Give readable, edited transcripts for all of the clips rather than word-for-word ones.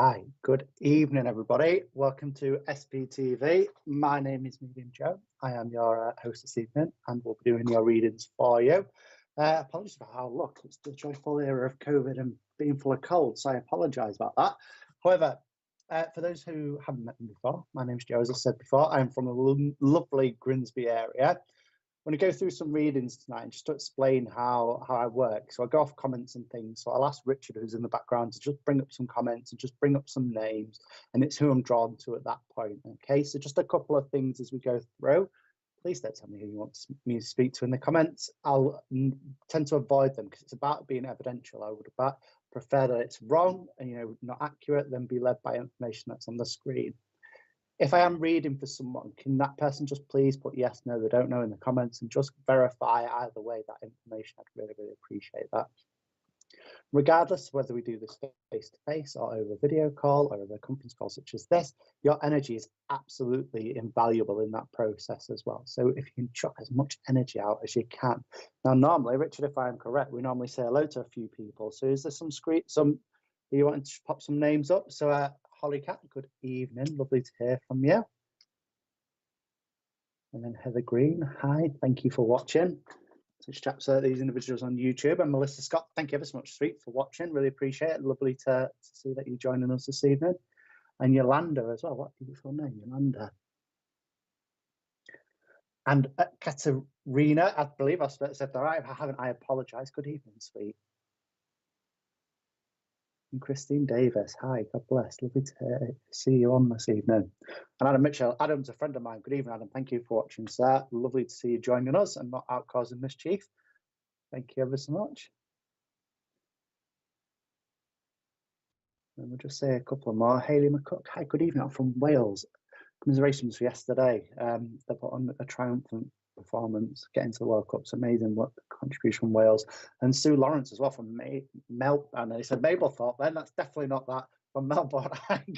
Hi, good evening, everybody. Welcome to SPTV. My name is Medium Joe. I am your host this evening, and we'll be doing your readings for you. Apologies about how I look. It's the joyful era of COVID and being full of cold, so I apologise about that. However, for those who haven't met me before, my name's Joe, as I said before. I'm from the lovely Grimsby area. I'm going to go through some readings tonight and just to explain how I work. So I go off comments and things. So I'll ask Richard, who's in the background, to just bring up some comments and just bring up some names. And it's who I'm drawn to at that point. Okay, so just a couple of things as we go through. Please don't tell me who you want me to speak to in the comments. I'll tend to avoid them because it's about being evidential. I would prefer that it's wrong and not accurate than be led by information that's on the screen. If I am reading for someone, can that person just please put yes, no, they don't know in the comments and just verify either way that information? I'd really, really appreciate that. Regardless of whether we do this face-to-face or over a video call or over a conference call such as this, your energy is absolutely invaluable in that process as well. So if you can chuck as much energy out as you can. Now, normally, Richard, if I'm correct, we normally say hello to a few people. So is there some you want to pop some names up? So Holly Cat, good evening. Lovely to hear from you. And then Heather Green, hi, thank you for watching. Such chaps these individuals on YouTube. And Melissa Scott, thank you ever so much, Sweet, for watching. Really appreciate it. Lovely to see that you're joining us this evening. And Yolanda as well. What a beautiful name, Yolanda. And Katerina, I believe I said that right. If I haven't, I apologise. Good evening, Sweet. And Christine Davis, hi, God bless. Lovely to see you on this evening. And Adam Mitchell, Adam's a friend of mine. Good evening, Adam. Thank you for watching, sir. Lovely to see you joining us and not out causing mischief. Thank you ever so much. And we'll just say a couple more. Hayley McCook, hi, good evening. I'm from Wales. Commiserations for yesterday. They put on a triumphant performance, getting to the World Cup. It's amazing what contribution from Wales. And Sue Lawrence as well from Melbourne. And they said Mablethorpe, then that's definitely not that. From Melbourne.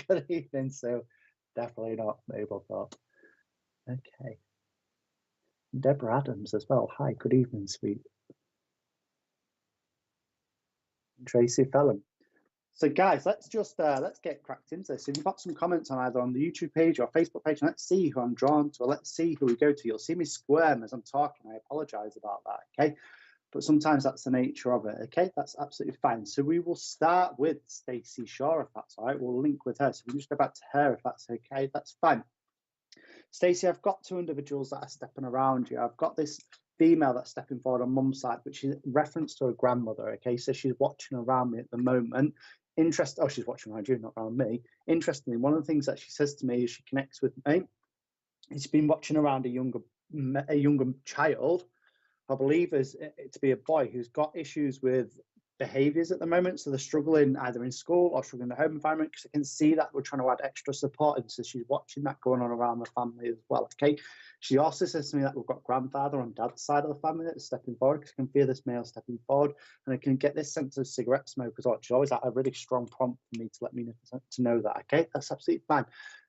Good evening, Sue. Definitely not Mablethorpe. Okay. Deborah Adams as well. Hi, good evening, sweet. Tracy Fellon. So guys, let's get cracked into this. If you've got some comments on either on the YouTube page or Facebook page, let's see who I'm drawn to. Let's see who we go to. You'll see me squirm as I'm talking. I apologize about that, okay? But sometimes that's the nature of it, okay? That's absolutely fine. So we will start with Stacey Shaw, if that's all right. We'll link with her. So we can just go back to her, if that's okay. That's fine. Stacey, I've got two individuals that are stepping around you. I've got this female that's stepping forward on mum's side, which is reference to her grandmother, okay? So she's watching around me at the moment. Oh, she's watching around you, not around me. Interestingly, one of the things that she says to me as she connects with me, she's been watching around a younger child, I believe is to be a boy who's got issues with behaviours at the moment. So they're struggling either in school or struggling in the home environment, because I can see that we're trying to add extra support. And so she's watching that going on around the family as well, okay? She also says to me that we've got grandfather on dad's side of the family that's stepping forward, because I can feel this male stepping forward, and I can get this sense of cigarette smoke as well. She's always had a really strong prompt for me to let me know that, okay? That's absolutely fine.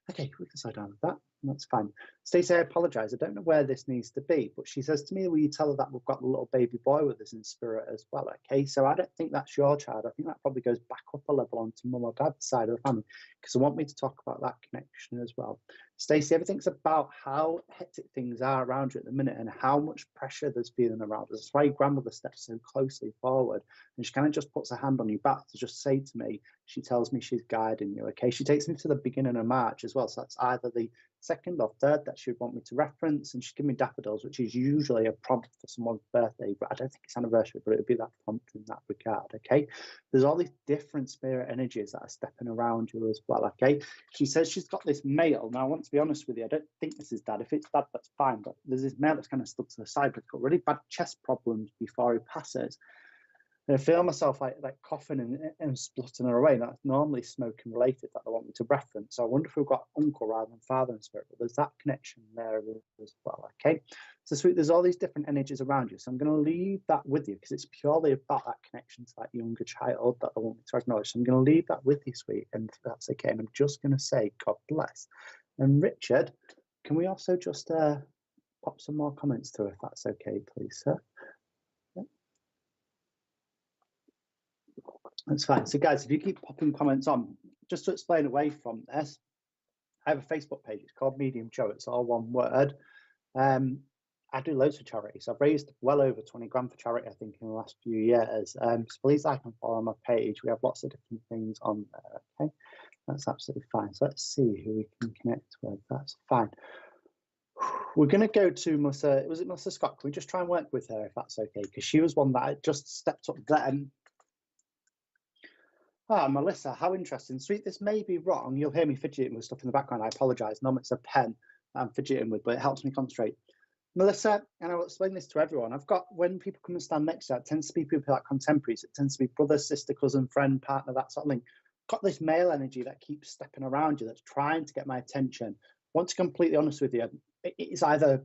Okay, we can slow down with that. That's fine. Stacey, I apologise. I don't know where this needs to be, but she says to me, will you tell her that we've got a little baby boy with us in spirit as well? Okay, so I don't think that's your child. I think that probably goes back up a level onto mum or dad's side of the family, because I want me to talk about that connection as well. Stacey, everything's about how hectic things are around you at the minute and how much pressure there's feeling around us. That's why your grandmother steps so closely forward, and she kind of just puts her hand on your back to just say to me, she tells me she's guiding you, okay? She takes me to the beginning of March as well, so that's either the second or third that she would want me to reference, and she'd give me daffodils, which is usually a prompt for someone's birthday, but I don't think it's anniversary, but it would be that prompt in that regard, okay? There's all these different spirit energies that are stepping around you as well, okay? She says she's got this male. Now, I want to be honest with you, I don't think this is dad. If it's dad, that's fine, but there's this male that's kind of stuck to the side, but he's got really bad chest problems before he passes. And I feel myself like coughing and splutting her away. That's normally smoking related that they want me to reference. So I wonder if we've got uncle rather than father in spirit, but there's that connection there as well, okay? So sweet, there's all these different energies around you. So I'm going to leave that with you, because it's purely about that connection to that younger child that I want me to acknowledge. So I'm going to leave that with you, sweet, and that's okay. And I'm just going to say, God bless. And Richard, can we also just pop some more comments through, if that's okay, please, sir? That's fine. So guys, if you keep popping comments on, just to explain away from this, I have a Facebook page. It's called Medium Show. It's all one word. I do loads for charities. I've raised well over 20 grand for charity, I think, in the last few years. So please like and follow my page. We have lots of different things on there. Okay, that's absolutely fine. So let's see who we can connect with. That's fine. We're going to go to Melissa. Was it Melissa Scott? Can we just try and work with her if that's okay? Because she was one that I just stepped up then. Ah, Melissa, how interesting. Sweet, this may be wrong. You'll hear me fidgeting with stuff in the background. I apologise. Normally it's a pen I'm fidgeting with, but it helps me concentrate. Melissa, and I'll explain this to everyone. I've got, when people come and stand next to it tends to be people like contemporaries. It tends to be brother, sister, cousin, friend, partner, that sort of thing. Got this male energy that keeps stepping around you, that's trying to get my attention. I want to be completely honest with you. It's either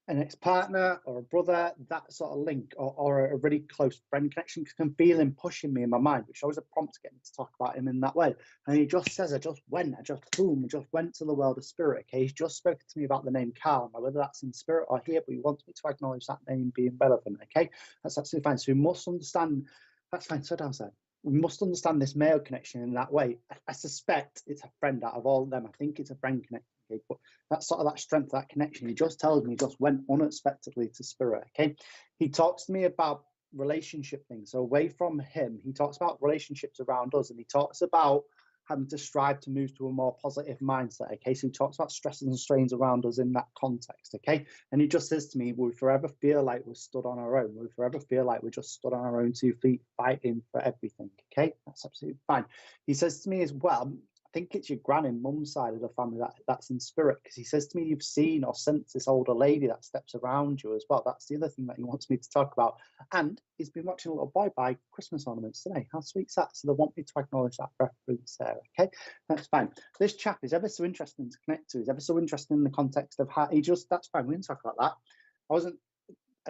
an ex-partner or a brother, that sort of link, or a really close friend connection, because I can feel him pushing me in my mind, which always a prompt to get me to talk about him in that way. And he just says, I just went to the world of spirit. Okay, he's just spoken to me about the name Carl. Now, whether that's in spirit or here, but he wants me to acknowledge that name being relevant. Okay, that's absolutely fine. So we must understand, that's fine, so downside. We must understand this male connection in that way. I suspect it's a friend out of all of them. I think it's a friend connection. Okay, but that's sort of that strength, that connection. He just tells me he just went unexpectedly to spirit. Okay, he talks to me about relationship things. So away from him, he talks about relationships around us, and he talks about having to strive to move to a more positive mindset. Okay, so he talks about stresses and strains around us in that context. Okay, and he just says to me, we forever feel like we're stood on our own. We forever feel like we're just stood on our own 2 feet, fighting for everything. Okay, that's absolutely fine. He says to me as well, I think it's your gran and mum's side of the family that's in spirit, because he says to me, you've seen or sensed this older lady that steps around you as well. That's the other thing that he wants me to talk about. And he's been watching a little boy buy Christmas ornaments today. How sweet is that? So they want me to acknowledge that reference there. Okay, that's fine. This chap is ever so interesting to connect to. He's ever so interesting in the context of how he just, that's fine. We can talk about that. I was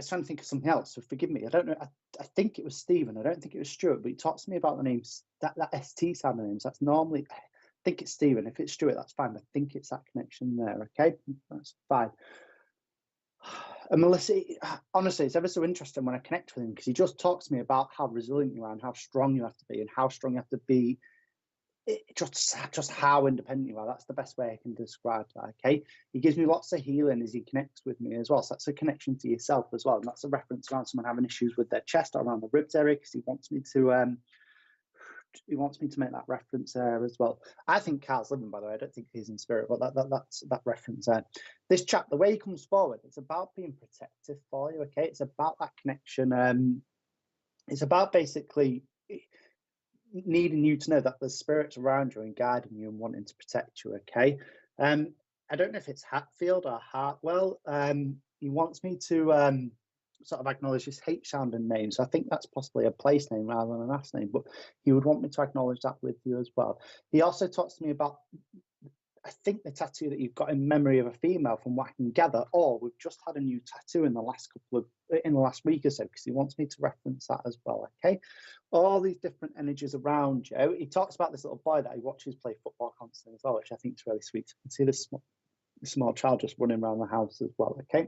trying to think of something else, so forgive me. I don't know. I think it was Stephen. I don't think it was Stuart, but he talks to me about the names, that ST sound names. That's normally, I think it's Stephen. If it's Stuart, that's fine. I think it's that connection there. Okay, that's fine. And Melissa, honestly, it's ever so interesting when I connect with him, because he just talks to me about how resilient you are and how strong you have to be, and how strong you have to be. Just how independent you are. That's the best way I can describe that. Okay, he gives me lots of healing as he connects with me as well. So that's a connection to yourself as well, and that's a reference around someone having issues with their chest or around the ribs area, because he wants me to make that reference there as well. I think Carl's living, by the way. I don't think he's in spirit, but that's that reference there. This chap, the way he comes forward, it's about being protective for you. Okay, it's about that connection. It's about basically needing you to know that there's spirits around you and guiding you and wanting to protect you. Okay, I don't know if it's Hatfield or Hartwell. He wants me to sort of acknowledge this H sounding name, so I think that's possibly a place name rather than a last name, but he would want me to acknowledge that with you as well. He also talks to me about, I think, the tattoo that you've got in memory of a female, from what I can gather, or we've just had a new tattoo in the last week or so, because he wants me to reference that as well. Okay, all these different energies around you. He talks about this little boy that he watches play football constantly as well, which I think is really sweet. You can see this small child just running around the house as well. Okay,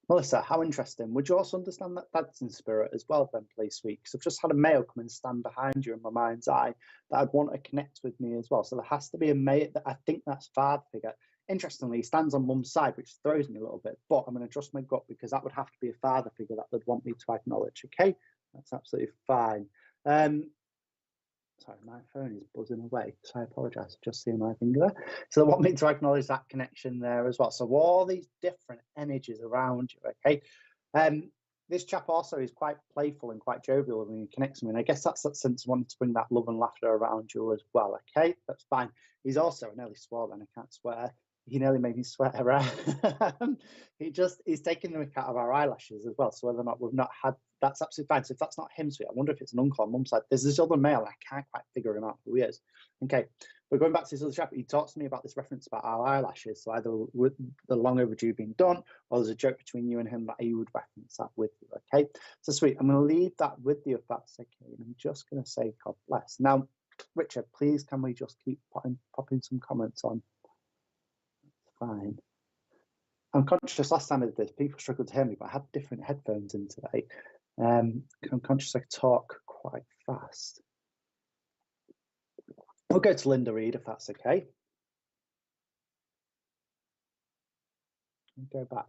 Melissa, how interesting. Would you also understand that that's in spirit as well then, please, sweet? Because I've just had a male come and stand behind you in my mind's eye that I'd want to connect with me as well. So there has to be a male, that I think that's father figure. Interestingly, he stands on mum's side, which throws me a little bit, but I'm going to trust my gut, because that would have to be a father figure that they'd want me to acknowledge. Okay, that's absolutely fine. Sorry, my phone is buzzing away, so I apologise. Just seeing my finger there. So they want me to acknowledge that connection there as well. So all these different energies around you, okay? This chap also is quite playful and quite jovial when he connects with me, and I guess that's that sense of wanting to bring that love and laughter around you as well, okay? That's fine. He's also, I nearly swore then, I can't swear. He nearly made me swear. He's taking the mick out of our eyelashes as well. So whether or not we've not had, that's absolutely fine. So if that's not him, sweet, I wonder if it's an uncle on mum's side. There's this other male, and I can't quite figure him out who he is. Okay, we're going back to this other chap. He talks to me about this reference about our eyelashes. So either with the long overdue being done, or there's a joke between you and him that he would reference that with you. Okay, so sweet. I'm going to leave that with you if that's okay. And I'm just going to say God bless. Now, Richard, please, can we just keep popping some comments on? Fine. I'm conscious last time I did this, people struggled to hear me, but I had different headphones in today. I'm conscious I talk quite fast. We'll go to Linda Reed if that's okay. Go back.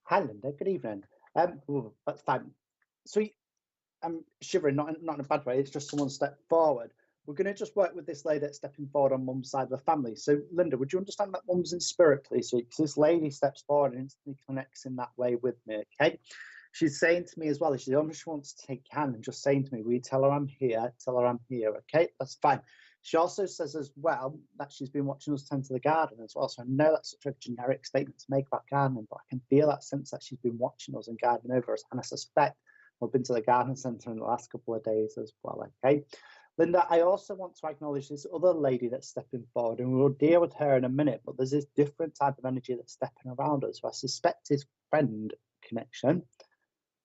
Hi, Linda. Good evening. That's fine. So I'm shivering, not in a bad way. It's just someone stepped forward. We're going to just work with this lady that's stepping forward on mum's side of the family. So, Linda, would you understand that mum's in spirit, please? Because this lady steps forward and instantly connects in that way with me, okay? She's saying to me as well, she almost wants to take hand and just saying to me, will you tell her I'm here? Tell her I'm here, okay? That's fine. She also says as well that she's been watching us tend to the garden as well. So I know that's such a generic statement to make about gardening, but I can feel that sense that she's been watching us and gardening over us. And I suspect we've been to the garden centre in the last couple of days as well, okay? Linda, I also want to acknowledge this other lady that's stepping forward, and we'll deal with her in a minute, but there's this different type of energy that's stepping around us. So I suspect it's friend connection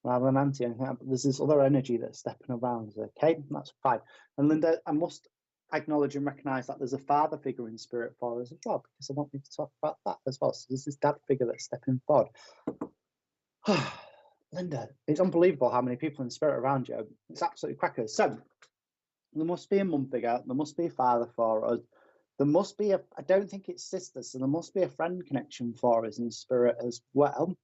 rather than auntie, but there's this other energy that's stepping around, okay? That's fine. And Linda, I must acknowledge and recognise that there's a father figure in spirit for us as well, because I want me to talk about that as well. So there's this dad figure that's stepping forward. Linda, it's unbelievable how many people in spirit around you. It's absolutely crackers. So there must be a mum figure, there must be a father for us, there must be I don't think it's sisters, so there must be a friend connection for us in spirit as well,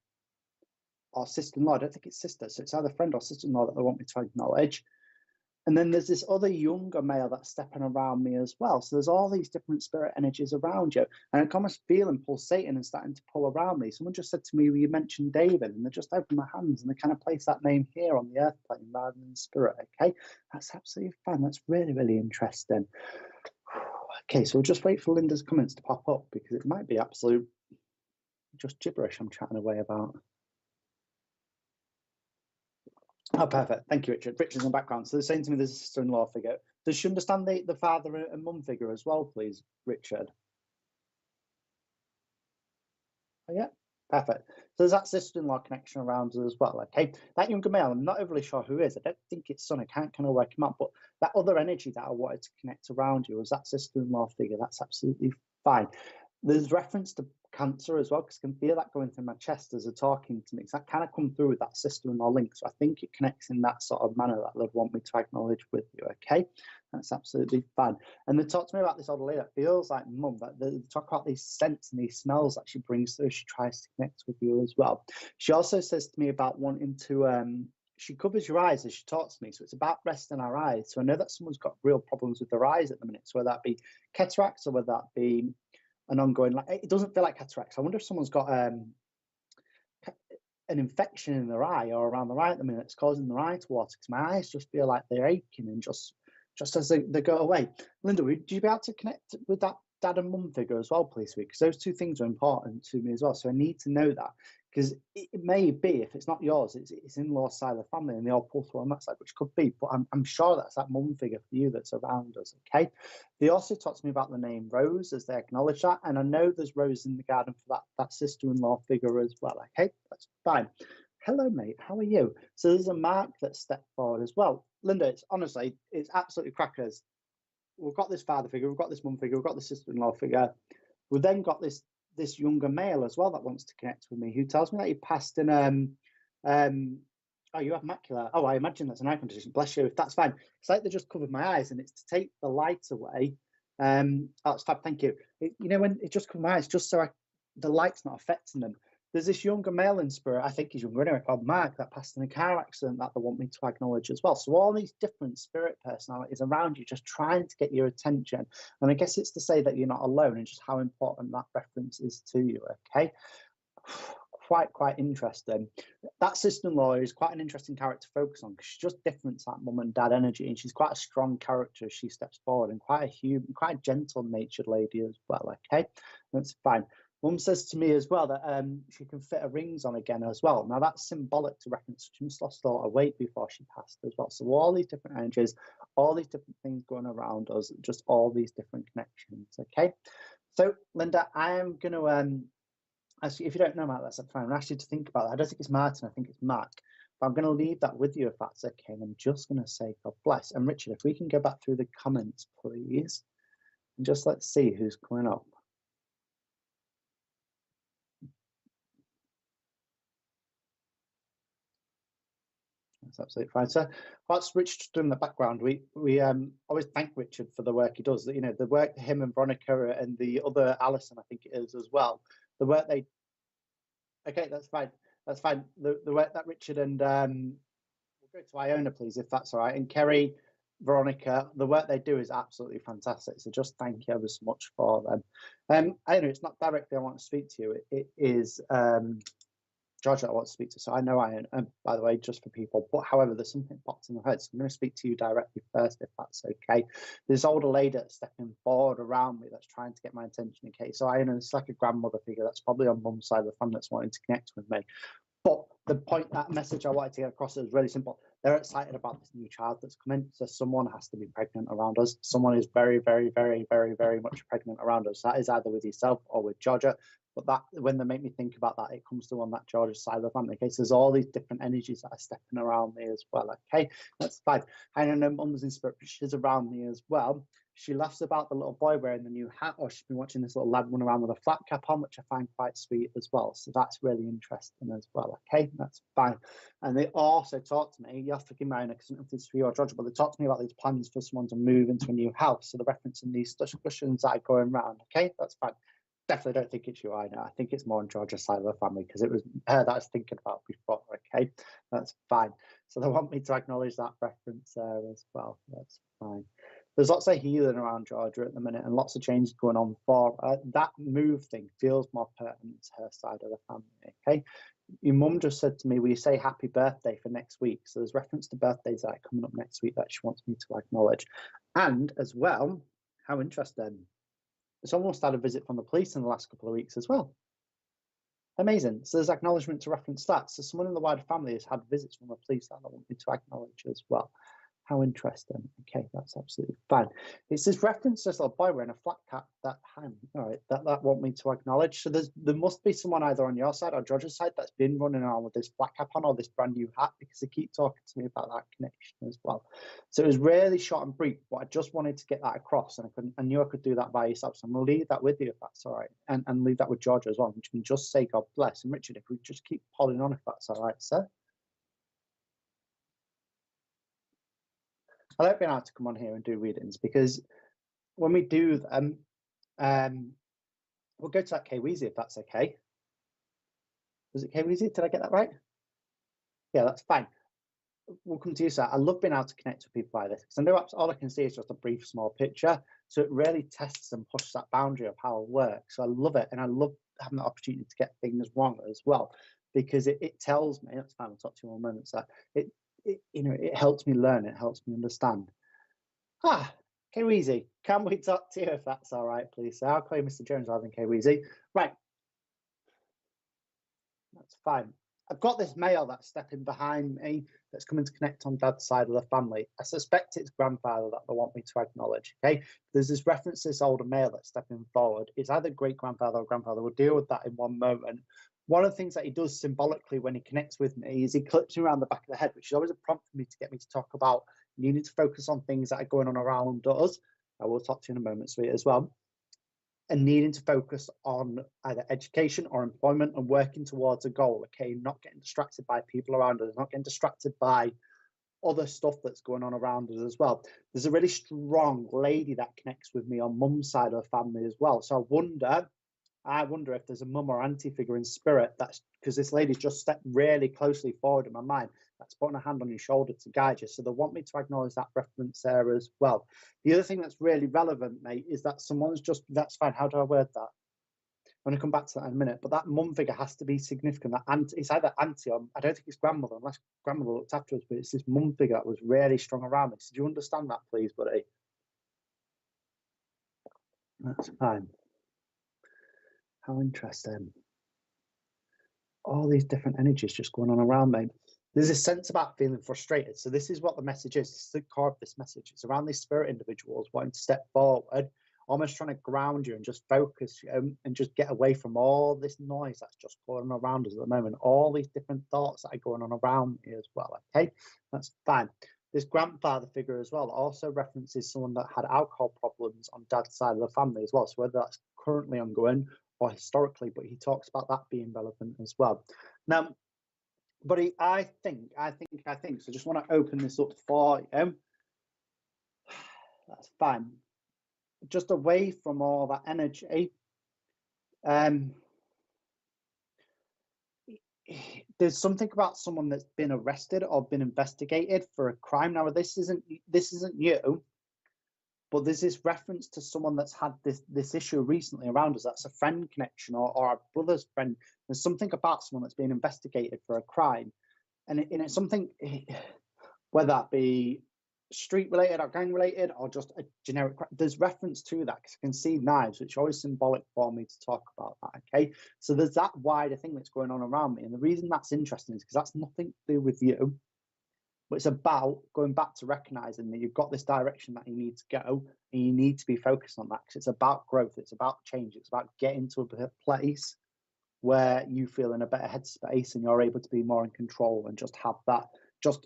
or sister-in-law. I don't think it's sister, so it's either friend or sister-in-law that they want me to acknowledge. And then there's this other younger male that's stepping around me as well. So there's all these different spirit energies around you. And I can almost feel them pulsating and starting to pull around me. Someone just said to me, well, you mentioned David, and they just opened my hands and they kind of place that name here on the earth plane rather than spirit, okay? That's absolutely fine. That's really, really interesting. Okay, so we'll just wait for Linda's comments to pop up because it might be absolute just gibberish I'm chatting away about. Oh, perfect. Thank you, Richard. Richard's in the background. So they're saying to me there's a sister-in-law figure. Does she understand the father and mum figure as well, please, Richard? Oh, yeah, perfect. So there's that sister-in-law connection around us as well, okay? That younger male, I'm not overly sure who is. I don't think it's son. I can't kind of work him out. But that other energy that I wanted to connect around you was that sister-in-law figure. That's absolutely fine. There's reference to Cancer as well, because I can feel that going through my chest as they're talking to me. So that kind of come through with that sister-in-law link. So I think it connects in that sort of manner that they'd want me to acknowledge with you, okay? That's absolutely fine. And they talk to me about this older lady that feels like mum, that they talk about these scents and these smells that she brings through. She tries to connect with you as well. She also says to me about wanting to, she covers your eyes as she talks to me. So it's about resting our eyes. So I know that someone's got real problems with their eyes at the minute. So whether that be cataracts or whether that be an ongoing, like, it doesn't feel like cataracts. I wonder if someone's got an infection in their eye or around their eye at the minute. It's causing their eye to water because my eyes just feel like they're aching and just as they go away. Linda, would you be able to connect with that dad and mum figure as well, please? Because those two things are important to me as well. So I need to know that, because it may be, if it's not yours, it's in-law side of the family and they all pull through on that side, which could be, but I'm sure that's that mum figure for you that's around us, okay? They also talked to me about the name Rose as they acknowledge that, and I know there's Rose in the garden for that sister-in-law figure as well, okay? That's fine. Hello, mate, how are you? So there's a Mark that stepped forward as well. Linda, it's honestly, it's absolutely crackers. We've got this father figure, we've got this mum figure, we've got the sister-in-law figure. We've then got this younger male as well that wants to connect with me, who tells me that he passed in oh, you have macular. Oh, I imagine that's an eye condition. Bless you. If that's fine. It's like they just covered my eyes, and it's to take the light away. Oh, it's fab. Thank you. You know, when it just covered my eyes, just so the light's not affecting them. There's this younger male in spirit, I think he's younger anyway, called Mark, that passed in a car accident that they want me to acknowledge as well. So all these different spirit personalities around you just trying to get your attention. And I guess it's to say that you're not alone and just how important that reference is to you, okay? Quite interesting. That sister-in-law is quite an interesting character to focus on, because she's just different to that mum and dad energy, and she's quite a strong character as she steps forward, and quite a gentle-natured lady as well, okay? That's fine. Mum says to me as well that she can fit her rings on again as well. Now that's symbolic to reference. She must have lost a lot of weight before she passed as well. So all these different energies, all these different things going around us, just all these different connections, okay? So Linda, I am going to, actually, if you don't know Mark, that's fine. I'm ask you to think about that. I don't think it's Martin, I think it's Mark. But I'm going to leave that with you if that's okay. And I'm just going to say God bless. And Richard, if we can go back through the comments, please. And just let's see who's coming up. That's absolutely fine. So what's Richard doing in the background? We always thank Richard for the work he does. You know, the work him and Veronica and the other Alison, I think it is as well. The work they. Okay, that's fine. That's fine. The work that Richard and we'll go to Iona, please, if that's all right. And Kerry, Veronica, the work they do is absolutely fantastic. So just thank you ever so much for them. I know it's not directly I want to speak to you. It is George that I want to speak to. So I know Iona, by the way, just for people. But however, there's something popped in my head. So I'm going to speak to you directly first, if that's okay. This older lady that's stepping forward around me that's trying to get my attention. Okay, so Iona, it's like a grandmother figure that's probably on mum's side of the family that's wanting to connect with me. But the point, that message I wanted to get across is really simple. They're excited about this new child that's coming. So someone has to be pregnant around us. Someone is very, very, very, very, very much pregnant around us. That is either with yourself or with Georgia. But that, when they make me think about that, it comes to on that Georgia side of the family. Okay, so there's all these different energies that are stepping around me as well. Okay, that's fine. I know mum's in spirit, but she's around me as well. She laughs about the little boy wearing the new hat, or she's been watching this little lad run around with a flat cap on, which I find quite sweet as well. So that's really interesting as well. Okay, that's fine. And they also talk to me, you have to forgive me because I don't know if this is for you or Georgia, but they talk to me about these plans for someone to move into a new house. So they're referencing these discussions that are going around. Okay, that's fine. Definitely don't think it's you, I know. I think it's more on Georgia's side of the family because it was her that I was thinking about before. Okay, that's fine. So they want me to acknowledge that reference there as well. That's fine. There's lots of healing around Georgia at the minute and lots of changes going on for that move thing feels more pertinent to her side of the family. Okay, your mum just said to me, will you say happy birthday for next week? So there's reference to birthdays that are coming up next week that she wants me to acknowledge. And as well, how interesting, someone's had a visit from the police in the last couple of weeks as well. Amazing. So there's acknowledgement to reference that. So someone in the wider family has had visits from the police that I want me to acknowledge as well. How interesting. Okay, that's absolutely fine. It says reference this little boy wearing a flat cap that all right, that want me to acknowledge. So there must be someone either on your side or George's side that's been running around with this flat cap on or this brand new hat, because they keep talking to me about that connection as well. So it was really short and brief, but I just wanted to get that across, and I knew I could do that by yourself. So I'm gonna leave that with you if that's all right, and leave that with Georgia as well. You can just say God bless. And Richard, if we just keep pulling on, if that's all right, sir. I like being able to come on here and do readings because when we do them, we'll go to that K-Weezy if that's okay. Was it K-Weezy? Did I get that right? Yeah, that's fine. We'll come to you, sir. I love being able to connect with people like this because I know all I can see is just a brief, small picture. So it really tests and pushes that boundary of how it works. So I love it, and I love having the opportunity to get things wrong as well because it tells me. That's fine. We'll talk to you in a moment. So it helps me learn. It helps me understand. K-Weezy, can we talk to you if that's all right, please? So I'll call you Mr. Jones rather than K-Weezy. Right. That's fine. I've got this male that's stepping behind me that's coming to connect on Dad's side of the family. I suspect it's grandfather that they want me to acknowledge, okay? There's this reference to this older male that's stepping forward. It's either great-grandfather or grandfather. We'll deal with that in one moment. One of the things that he does symbolically when he connects with me is he clips me around the back of the head, which is always a prompt for me to get me to talk about needing to focus on things that are going on around us. I will talk to you in a moment, sweet, as well. And needing to focus on either education or employment and working towards a goal, okay? Not getting distracted by people around us, not getting distracted by other stuff that's going on around us as well. There's a really strong lady that connects with me on mum's side of the family as well. So I wonder if there's a mum or auntie figure in spirit, that's because this lady's just stepped really closely forward in my mind, that's putting a hand on your shoulder to guide you. So they want me to acknowledge that reference there as well. The other thing that's really relevant, mate, is that someone's just, that's fine, how do I word that? I'm going to come back to that in a minute, but that mum figure has to be significant. That auntie, it's either auntie or I don't think it's grandmother, unless grandmother looked after us, but it's this mum figure that was really strong around me. So do you understand that, please, buddy? That's fine. How interesting. All these different energies just going on around me. There's a sense about feeling frustrated. So this is what the message is. This is the core of this message. It's around these spirit individuals wanting to step forward, almost trying to ground you and just focus you and just get away from all this noise that's just going on around us at the moment. All these different thoughts that are going on around me as well. Okay, that's fine. This grandfather figure as well also references someone that had alcohol problems on Dad's side of the family as well. So whether that's currently ongoing or historically, but he talks about that being relevant as well. Now, Buddy, I think. So just want to open this up for you. That's fine. Just away from all that energy. There's something about someone that's been arrested or been investigated for a crime. Now, this isn't you, but there's this reference to someone that's had this issue recently around us. That's a friend connection or a brother's friend. There's something about someone that's being investigated for a crime, and it's something, whether that be street related or gang related or just a generic, there's reference to that because I can see knives, which is always symbolic for me to talk about that. Okay, so there's that wider thing that's going on around me, and the reason that's interesting is because that's nothing to do with you, but it's about going back to recognizing that you've got this direction that you need to go, and you need to be focused on that because it's about growth, it's about change, it's about getting to a place where you feel in a better headspace and you're able to be more in control and just have that, just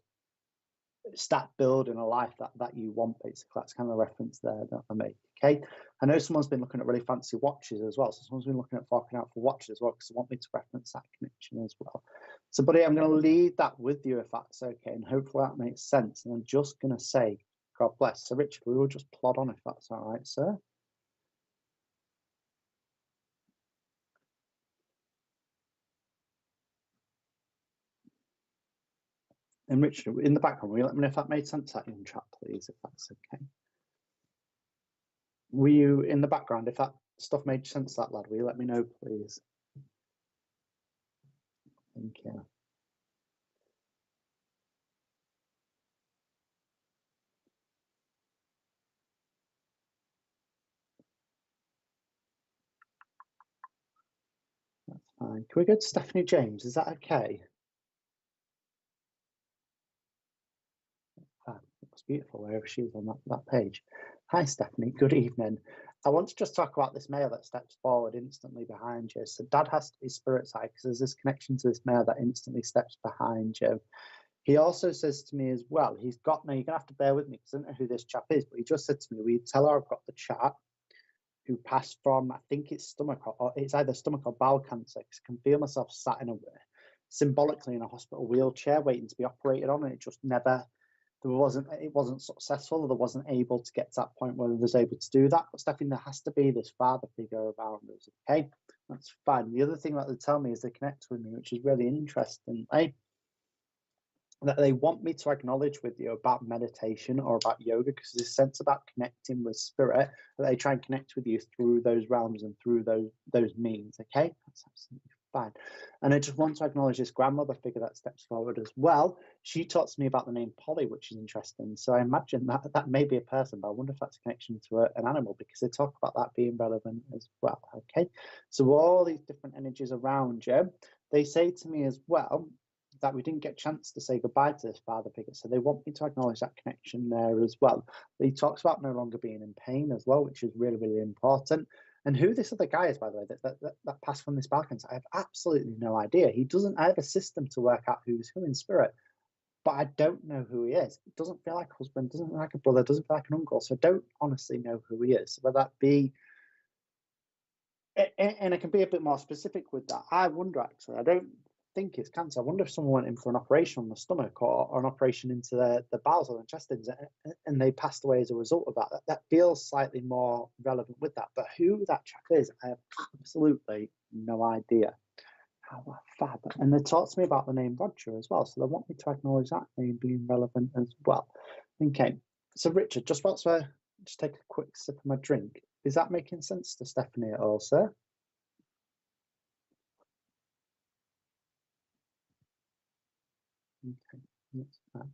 start building a life that you want, basically. That's kind of the reference there that I make. Okay, I know someone's been looking at really fancy watches as well, so someone's been looking at forking out for watches as well because they want me to reference that connection as well. So buddy, I'm going to leave that with you if that's okay, and hopefully that makes sense. And I'm just going to say God bless. So Richard, we will just plod on if that's all right, sir. And Richard, in the background, will you let me know if that made sense, that young chap, please, if that's okay? Were you in the background? If that stuff made sense, that lad, will you let me know, please? Thank you. That's fine. Can we go to Stephanie James? Is that okay? Looks beautiful wherever she is on that page. Hi, Stephanie. Good evening. I want to just talk about this male that steps forward instantly behind you. So Dad has to be spirit side because there's this connection to this male that instantly steps behind you. He also says to me as well, he's got, now you're going to have to bear with me because I don't know who this chap is, but he just said to me, will you tell her I've got the chat who passed from, I think it's stomach or it's either stomach or bowel cancer, because I can feel myself sat in symbolically in a hospital wheelchair waiting to be operated on, and it just never, it wasn't successful, or they wasn't able to get to that point where they was able to do that. But Stephanie, there has to be this father figure around us. Okay, that's fine. The other thing that they tell me is they connect with me, which is really interesting, that they want me to acknowledge with you about meditation or about yoga, because there's a sense about connecting with spirit, that they try and connect with you through those realms and through those means. Okay, that's absolutely fine. And I just want to acknowledge this grandmother figure that steps forward as well. She talks to me about the name Polly, which is interesting. So I imagine that may be a person, but I wonder if that's a connection to an animal, because they talk about that being relevant as well. Okay, so all these different energies around you, they say to me as well that we didn't get a chance to say goodbye to this father figure, so they want me to acknowledge that connection there as well. He talks about no longer being in pain as well, which is really, really important. And who this other guy is, by the way, that passed from this balcony, I have absolutely no idea. He doesn't, I have a system to work out who's who in spirit, but I don't know who he is. It doesn't feel like a husband, doesn't feel like a brother, doesn't feel like an uncle, so I don't honestly know who he is. Whether that be, and I can be a bit more specific with that. I wonder, actually, I don't think it's cancer. I wonder if someone went in for an operation on the stomach or an operation into the bowels or the intestines, and they passed away as a result of that. That feels slightly more relevant with that. But who that chap is, I have absolutely no idea. How fab. And they talked to me about the name Roger as well, so they want me to acknowledge that name being relevant as well. Okay, so Richard, just whilst I just take a quick sip of my drink, is that making sense to Stephanie at all, sir? Okay, that's fine.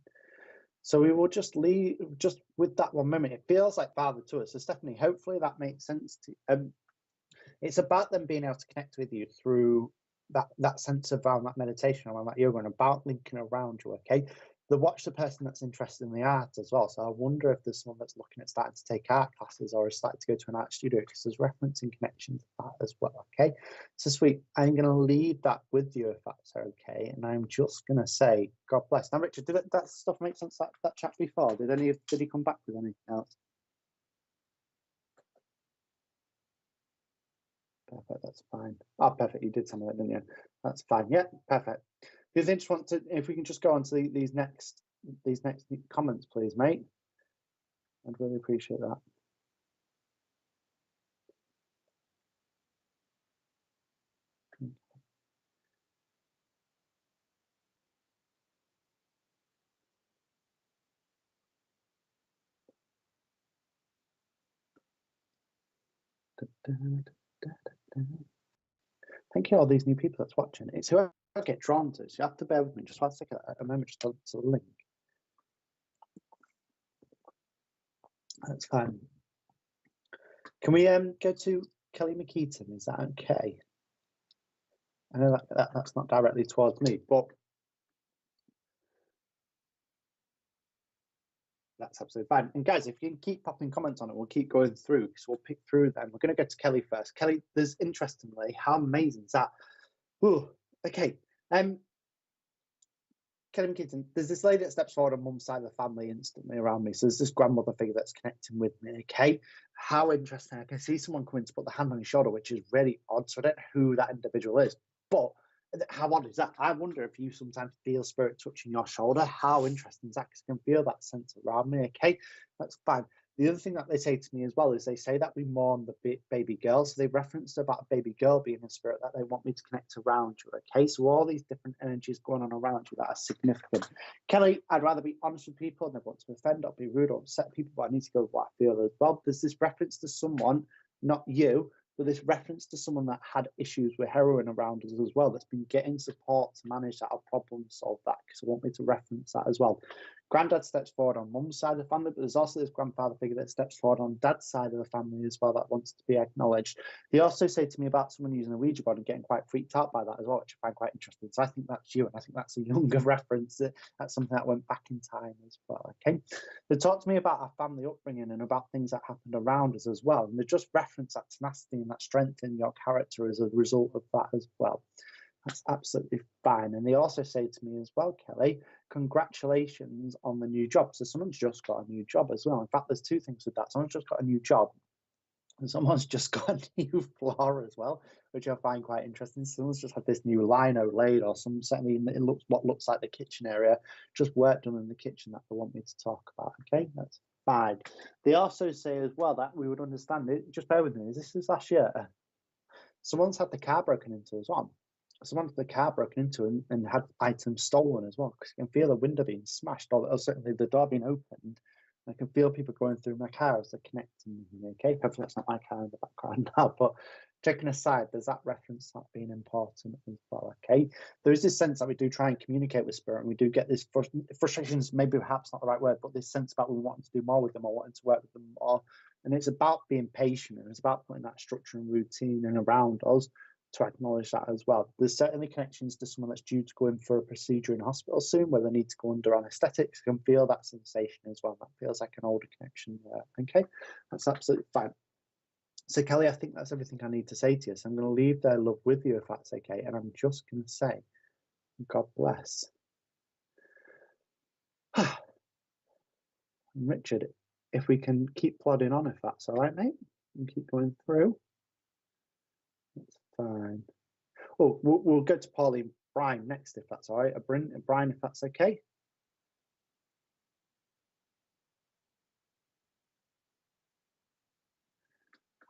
So we will just leave just with that one moment. It feels like father to us. So Stephanie, hopefully that makes sense to you. It's about them being able to connect with you through that sense of around that meditation, around that yoga, and about linking around you. Okay, they watch the person that's interested in the art as well. So I wonder if there's someone that's looking at starting to take art classes or is starting to go to an art studio, because there's referencing connection to that as well. Okay, so sweet. I'm going to leave that with you if that's okay, and I'm just going to say God bless. Now, Richard, did that stuff make sense? That chat before, did he come back with anything else? Perfect, that's fine. Oh, perfect, you did some of it, didn't you? That's fine. Yeah, perfect. Because I just want to, if we can just go on to these next comments, please, mate. I'd really appreciate that. Thank you, all these new people that's watching. It's who I get drawn to. So you have to bear with me. Just want to take a moment just to the link. That's fine. Can we go to Kelly McKeaton? Is that okay? I know that's not directly towards me, but that's absolutely fine. And guys, if you can keep popping comments on it, we'll keep going through. So we'll pick through them. We're going to go to Kelly first. Kelly, there's interestingly, how amazing is that? Ooh, okay. Kelly McKeaton, there's this lady that steps forward on mum's side of the family instantly around me. So there's this grandmother figure that's connecting with me, okay? How interesting. I can see someone coming to put the hand on his shoulder, which is really odd. So I don't know who that individual is. But how odd is that? I wonder if you sometimes feel spirit touching your shoulder. How interesting is that? Because I can feel that sense around me, okay? That's fine. The other thing that they say to me as well is they say that we mourn the baby girl. So they referenced about a baby girl being a spirit that they want me to connect around you, okay? So all these different energies going on around you that are significant. Kelly, I'd rather be honest with people and I want to offend or be rude or upset people, but I need to go with what I feel as well. There's this reference to someone, not you, but this reference to someone that had issues with heroin around us as well, that's been getting support to manage that or problem solve that, because I want me to reference that as well. Granddad steps forward on mum's side of the family, but there's also this grandfather figure that steps forward on dad's side of the family as well that wants to be acknowledged. They also say to me about someone using a Ouija board and getting quite freaked out by that as well, which I find quite interesting. So I think that's you, and I think that's a younger reference. That's something that went back in time as well, okay? They talk to me about our family upbringing and about things that happened around us as well, and they just reference that tenacity and that strength in your character as a result of that as well. That's absolutely fine. And they also say to me as well, Kelly, congratulations on the new job. So someone's just got a new job as well. In fact, there's two things with that. Someone's just got a new job and someone's just got a new floor as well, which I find quite interesting. Someone's just had this new lino laid, or some certainly it looks what looks like the kitchen area, just work done in the kitchen that they want me to talk about. Okay, that's fine. They also say as well that we would understand it. Just bear with me. This is last year. Someone's had the car broken into as well. Someone had the car broken into and had items stolen as well, because you can feel the window being smashed, or certainly the door being opened. I can feel people going through my car as they're connecting with me, okay? Hopefully that's not my car in the background now, but checking aside, there's that reference that being important as well, okay? There is this sense that we do try and communicate with spirit, and we do get this frustrations, maybe perhaps not the right word, but this sense about we wanting to do more with them or wanting to work with them more. And it's about being patient, and it's about putting that structure and routine in around us to acknowledge that as well. There's certainly connections to someone that's due to go in for a procedure in hospital soon, where they need to go under anaesthetics. You can feel that sensation as well. That feels like an older connection there. Okay, that's absolutely fine. So Kelly, I think that's everything I need to say to you. So I'm going to leave their love with you, if that's okay. And I'm just going to say, God bless. Richard, if we can keep plodding on, if that's all right, mate, and keep going through. That's fine. Oh, we'll go to Pauline Brian next, if that's all right. Brian, if that's okay.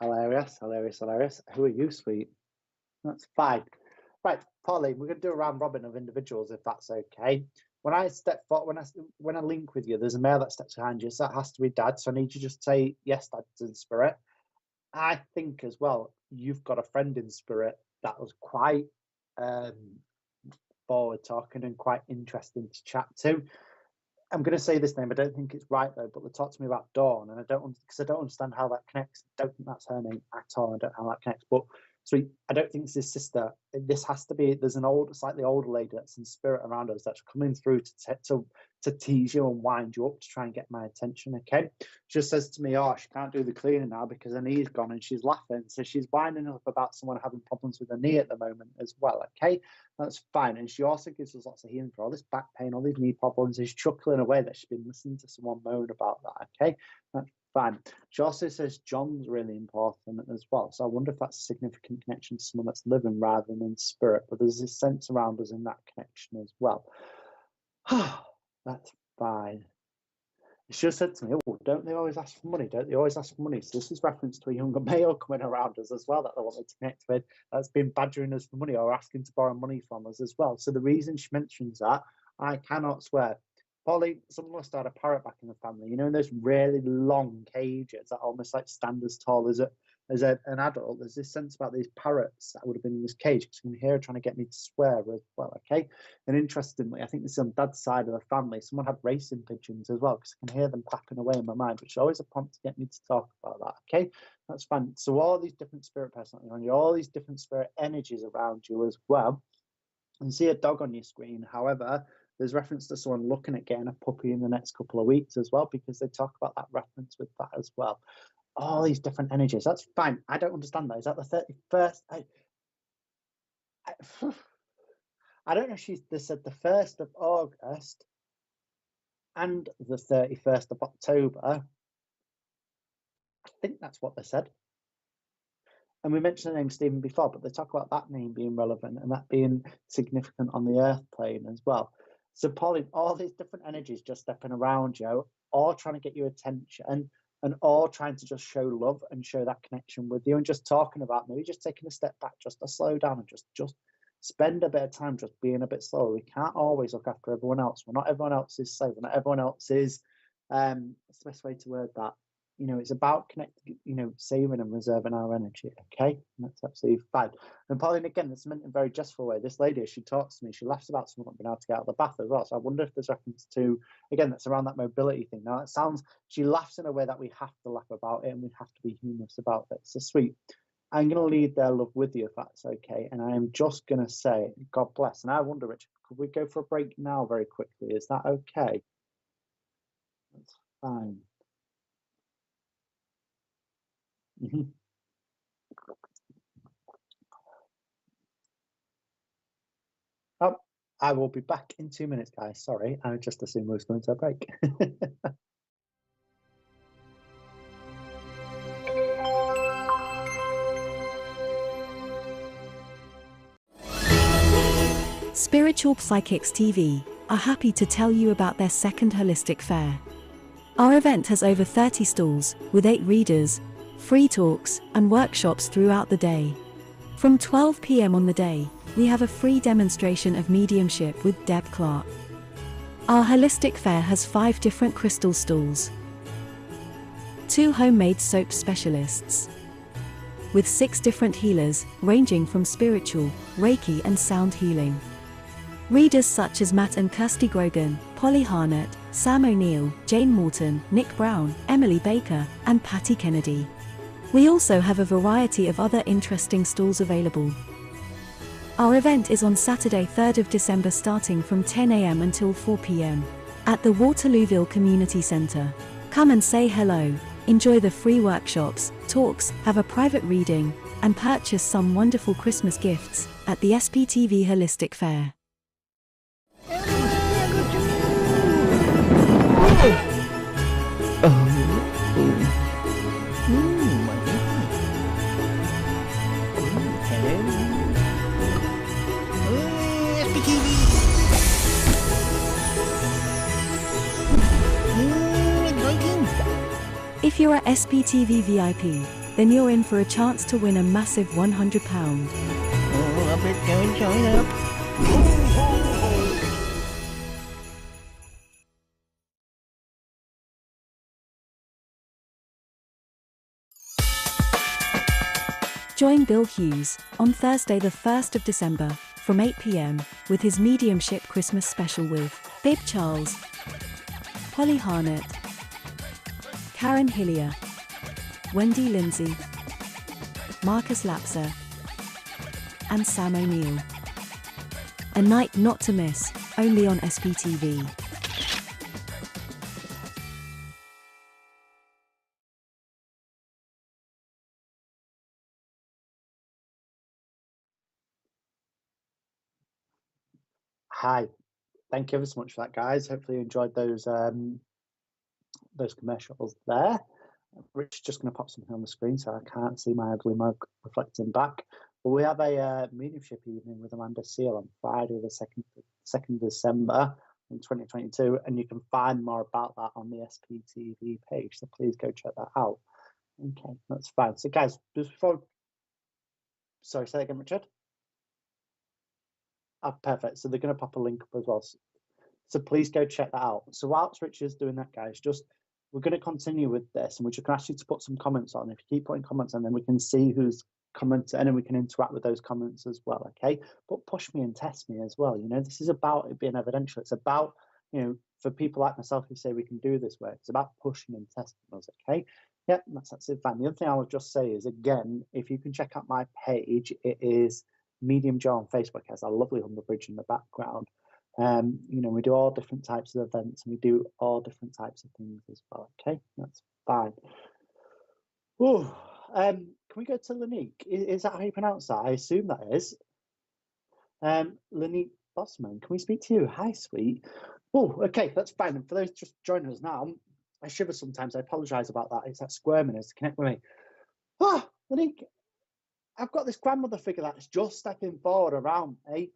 Hilarious. Who are you, sweet? That's fine. Right, Pauline, we're going to do a round robin of individuals, if that's okay. When I step forward, when I link with you, there's a male that steps behind you, so that has to be Dad. So I need you to just say yes, Dad's in spirit. I think as well, you've got a friend in spirit that was quite forward talking and quite interesting to chat to. I'm going to say this name. I don't think it's right though, but they talked to me about Dawn, and I don't understand how that connects. I don't think that's her name at all. I don't know how that connects, but so I don't think it's his sister. This has to be. There's an slightly older lady that's in spirit around us that's coming through to tease you and wind you up to try and get my attention. Okay, she just says to me, "Oh, she can't do the cleaning now because her knee's gone," and she's laughing. So she's winding up about someone having problems with her knee at the moment as well. Okay, that's fine. And she also gives us lots of healing for all this back pain, all these knee problems. She's chuckling away that she's been listening to someone moan about that. Okay, that's Fine. She also says John's really important as well. So I wonder if that's a significant connection to someone that's living rather than in spirit. But there's this sense around us in that connection as well. That's fine. She just said to me, oh, don't they always ask for money? Don't they always ask for money? So this is reference to a younger male coming around us as well that they want me to connect with, that's been badgering us for money or asking to borrow money from us as well. So the reason she mentions that, I cannot swear. Polly, someone must have had a parrot back in the family. You know, in those really long cages that almost like stand as tall as an adult. There's this sense about these parrots that would have been in this cage because you can hear her trying to get me to swear as well. Okay. And interestingly, I think this is on Dad's side of the family. Someone had racing pigeons as well because I can hear them clapping away in my mind, which is always a prompt to get me to talk about that. Okay. That's fine. So all these different spirit personalities on you, all these different spirit energies around you as well. And see a dog on your screen. However, there's reference to someone looking at getting a puppy in the next couple of weeks as well, because they talk about that reference with that as well. All these different energies. That's fine. I don't understand that. Is that the 31st? I don't know if they said the 1st of August and the 31st of October. I think that's what they said. And we mentioned the name Stephen before, but they talk about that name being relevant and that being significant on the earth plane as well. So Pauline, all these different energies just stepping around you, all trying to get your attention and all trying to just show love and show that connection with you, and just talking about maybe just taking a step back, just to slow down and just spend a bit of time just being a bit slower. We can't always look after everyone else. We're not everyone else's slave. We're not everyone else's, what's the best way to word that? You know, it's about connecting, you know, saving and reserving our energy. Okay, and that's absolutely fine. And Pauline, again, it's meant in a very jestful way. This lady, as she talks to me, she laughs about someone not being able to get out of the bath as well. So I wonder if there's reference to, again, that's around that mobility thing. Now it sounds, she laughs in a way that we have to laugh about it and we have to be humorous about it. So sweet. I'm going to lead their love with you if that's okay. And I am just going to say, God bless. And I wonder, Richard, could we go for a break now very quickly? Is that okay? That's fine. Oh, I will be back in 2 minutes, guys. Sorry, I just assumed we was going to a break. Spiritual Psychics TV are happy to tell you about their second holistic fair. Our event has over 30 stalls, with 8 readers, free talks, and workshops throughout the day. From 12 p.m. on the day, we have a free demonstration of mediumship with Deb Clark. Our holistic fair has 5 different crystal stalls, 2 homemade soap specialists, with 6 different healers, ranging from spiritual, Reiki and sound healing. Readers such as Matt and Kirsty Grogan, Polly Harnett, Sam O'Neill, Jane Morton, Nick Brown, Emily Baker, and Patty Kennedy. We also have a variety of other interesting stalls available. Our event is on Saturday 3rd of December starting from 10 a.m. until 4 p.m. at the Waterlooville Community Centre. Come and say hello, enjoy the free workshops, talks, have a private reading, and purchase some wonderful Christmas gifts at the SPTV Holistic Fair. If you're a SPTV VIP, then you're in for a chance to win a massive £100. Join Bill Hughes on Thursday the 1st of December from 8 p.m. with his Mediumship Christmas special with Bib Charles, Polly Harnett, Karen Hillier, Wendy Lindsay, Marcus Lapser, and Sam O'Neill. A night not to miss, only on SPTV. Hi, thank you ever so much for that, guys. Hopefully you enjoyed those commercials there. Rich is just going to pop something on the screen so I can't see my ugly mug reflecting back. But we have a mediumship evening with Amanda Seal on Friday, the 2nd December in 2022, and you can find more about that on the SPTV page. So please go check that out. Okay, that's fine. So guys, before, sorry, say that again, Richard. Ah, perfect. So they're going to pop a link up as well. So please go check that out. So whilst Richard's doing that, guys, we're going to continue with this, and we're just going to ask you to put some comments on. If you keep putting comments on, then we can see who's commented, and then we can interact with those comments as well, okay? But push me and test me as well. You know, this is about it being evidential. It's about, you know, for people like myself who say we can do this work, it's about pushing and testing us, okay? Yeah, that's absolutely fine. The other thing I would just say is, again, if you can check out my page, it is Medium Joe on Facebook. It has a lovely Humber Bridge in the background. You know, we do all different types of events, and we do all different types of things as well. Okay, that's fine. Oh, can we go to Lanique? Is that how you pronounce that? I assume that is. Lanique Bossman, can we speak to you? Hi, sweet. Oh, okay, that's fine. And for those just joining us now, I shiver sometimes. I apologise about that. It's that squirming to connect with me. Oh, Lanique, I've got this grandmother figure that's just stepping forward around me.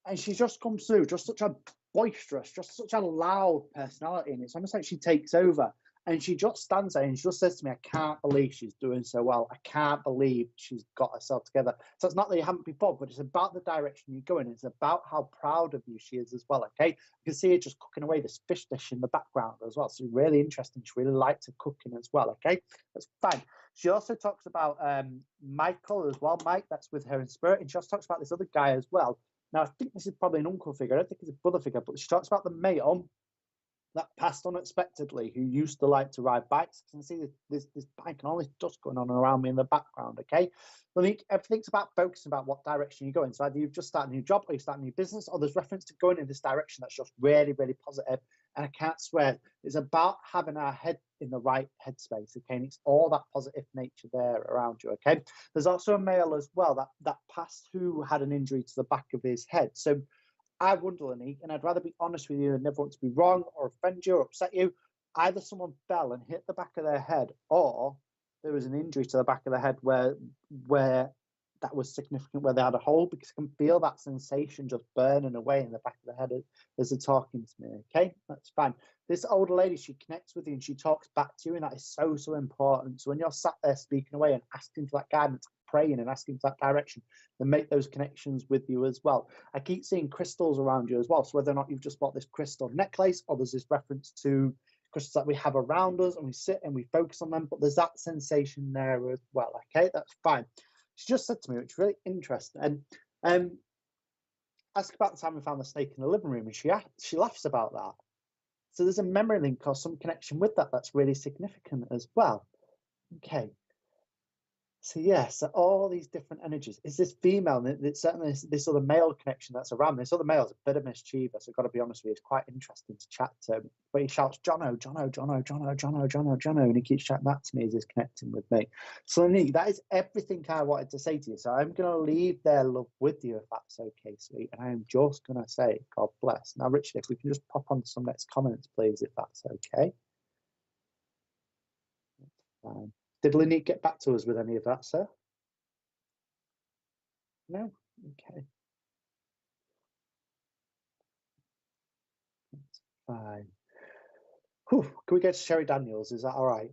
And she just comes through, just such a boisterous, just such a loud personality. And it's almost like she takes over. And she just stands there and she just says to me, I can't believe she's doing so well. I can't believe she's got herself together. So it's not that you haven't before, but it's about the direction you're going. It's about how proud of you she is as well, okay? You can see her just cooking away this fish dish in the background as well. So really interesting. She really likes her cooking as well, okay? That's fine. She also talks about Michael as well. Mike, that's with her in spirit. And she also talks about this other guy as well. Now, I think this is probably an uncle figure. I don't think it's a brother figure, but she talks about the male that passed unexpectedly who used to like to ride bikes. I can see this bike and all this dust going on around me in the background, okay? Lanique, everything's about focusing about what direction you're going. So either you've just started a new job or you start a new business, or there's reference to going in this direction that's just really, really positive. And I can't swear, it's about having our head in the right headspace, okay? And it's all that positive nature there around you, okay? There's also a male as well that passed who had an injury to the back of his head. So I wonder, Lanique, and I'd rather be honest with you and never want to be wrong or offend you or upset you. Either someone fell and hit the back of their head, or there was an injury to the back of the head where that was significant, where they had a hole, because I can feel that sensation just burning away in the back of the head as they're talking to me, okay? That's fine. This older lady, she connects with you and she talks back to you, and that is so, so important. So when you're sat there speaking away and asking for that guidance, praying and asking for that direction, then make those connections with you as well. I keep seeing crystals around you as well. So whether or not you've just bought this crystal necklace, or there's this reference to crystals that we have around us and we sit and we focus on them, but there's that sensation there as well, okay? That's fine. She just said to me, which is really interesting, and ask about the time we found the snake in the living room, and she laughs about that. So there's a memory link or some connection with that that's really significant as well. Okay. So yeah, so all these different energies. Is this female? And it's certainly this other male connection that's around. This other male is a bit of mischievous. So I've got to be honest with you, it's quite interesting to chat to him. But he shouts, Jono, Jono, Jono, Jono, Jono, Jono, Jono, and he keeps shouting that to me as he's connecting with me. So Lanique, that is everything I wanted to say to you. So I'm going to leave their love with you, if that's okay, sweet. And I am just going to say, God bless. Now, Richard, if we can just pop on to some next comments, please, if that's okay. That's fine. Did Lanique get back to us with any of that, sir? No? Okay. That's fine. Whew. Can we go to Sherry Daniels? Is that all right?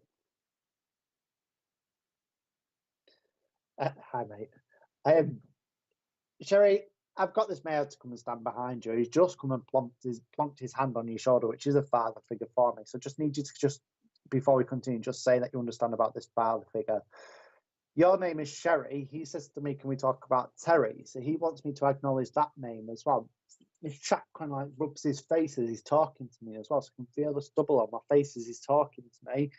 Hi, mate. Sherry, I've got this male to come and stand behind you. He's just come and plonked his hand on your shoulder, which is a father figure for me. So just need you to just, before we continue, just say that you understand about this father figure. Your name is Sherry. He says to me, can we talk about Terry? So he wants me to acknowledge that name as well. This chap kind of like rubs his face as he's talking to me as well. So I can feel the stubble on my face as he's talking to me.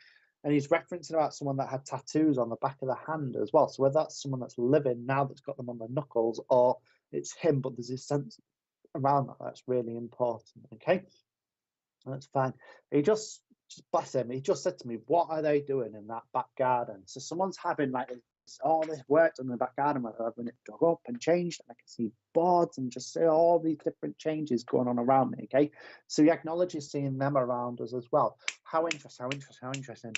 And he's referencing about someone that had tattoos on the back of the hand as well. So whether that's someone that's living now that's got them on the knuckles, or it's him, but there's this sense around that that's really important, okay? That's fine. He just bless him, he just said to me, what are they doing in that back garden? So someone's having like all this work done in the back garden, where they're having it dug up and changed, and I can see boards and just see all these different changes going on around me, okay? So he acknowledges seeing them around us as well. How interesting, how interesting, how interesting.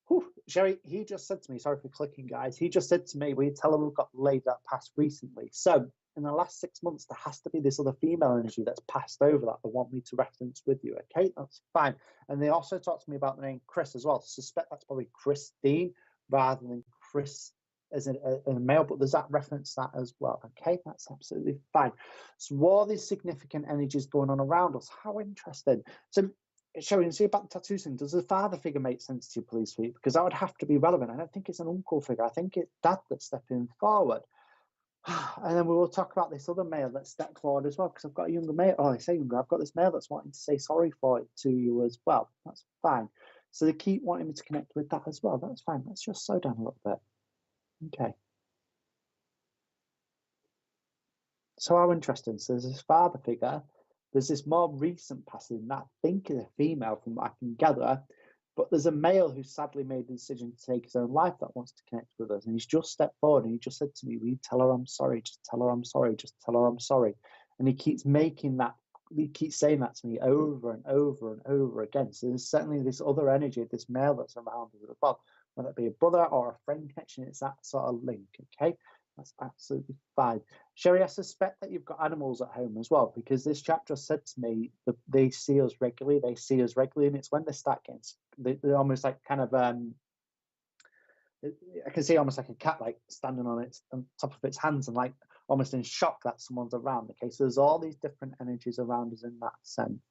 Whew. Sherry, he just said to me, sorry for clicking, guys. He just said to me, we tell her we've got lady that passed recently. So in the last 6 months, there has to be this other female energy that's passed over that they want me to reference with you. Okay, that's fine. And they also talked to me about the name Chris as well. I suspect that's probably Christine rather than Chris as a male, but does that reference that as well? Okay, that's absolutely fine. So all these significant energies going on around us, how interesting. So Sherry, see about the tattoo thing, does the father figure make sense to you, please, sweet? Because that would have to be relevant. I don't think it's an uncle figure. I think it's dad that's stepping forward. And then we will talk about this other male that stepped forward as well, because I've got a younger male. Oh, I say younger. I've got this male that's wanting to say sorry for it to you as well. That's fine. So they keep wanting me to connect with that as well. That's fine. Let's just slow down a little bit. Okay. So how interesting. So there's this father figure. There's this more recent passing that I think is a female from what I can gather. But there's a male who sadly made the decision to take his own life that wants to connect with us. And he's just stepped forward and he just said to me, will you tell her I'm sorry? Just tell her I'm sorry. Just tell her I'm sorry. And he keeps making that, he keeps saying that to me over and over and over again. So there's certainly this other energy, this male that's around us as well, whether it be a brother or a friend connection, it's that sort of link, okay? That's absolutely fine. Sherry, I suspect that you've got animals at home as well, because this chap just said to me that they see us regularly, and it's when they start getting, they're almost like kind of, I can see almost like a cat like standing on top of its hands and like almost in shock that someone's around. Okay, so there's all these different energies around us in that sense.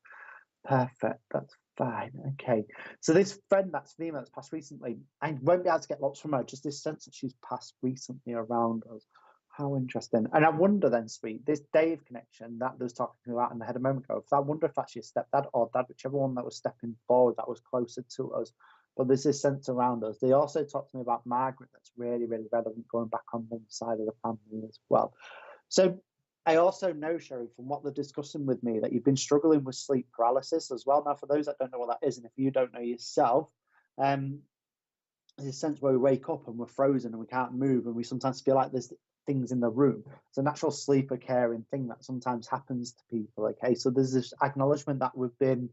Perfect, that's fine. Okay, so this friend that's female that's passed recently, I won't be able to get lots from her, just this sense that she's passed recently around us. How interesting. And I wonder then, sweet, this Dave connection that was talking to me about in the head a moment ago, I wonder if that's your stepdad or dad, whichever one that was stepping forward that was closer to us. But there's this sense around us. They also talked to me about Margaret that's really, really relevant going back on one side of the family as well. So I also know, Sherry, from what they're discussing with me, that you've been struggling with sleep paralysis as well. Now, for those that don't know what that is, and if you don't know yourself, there's a sense where we wake up and we're frozen and we can't move, and we sometimes feel like there's things in the room. It's a natural sleep occurring thing that sometimes happens to people, okay? So there's this acknowledgement that we've been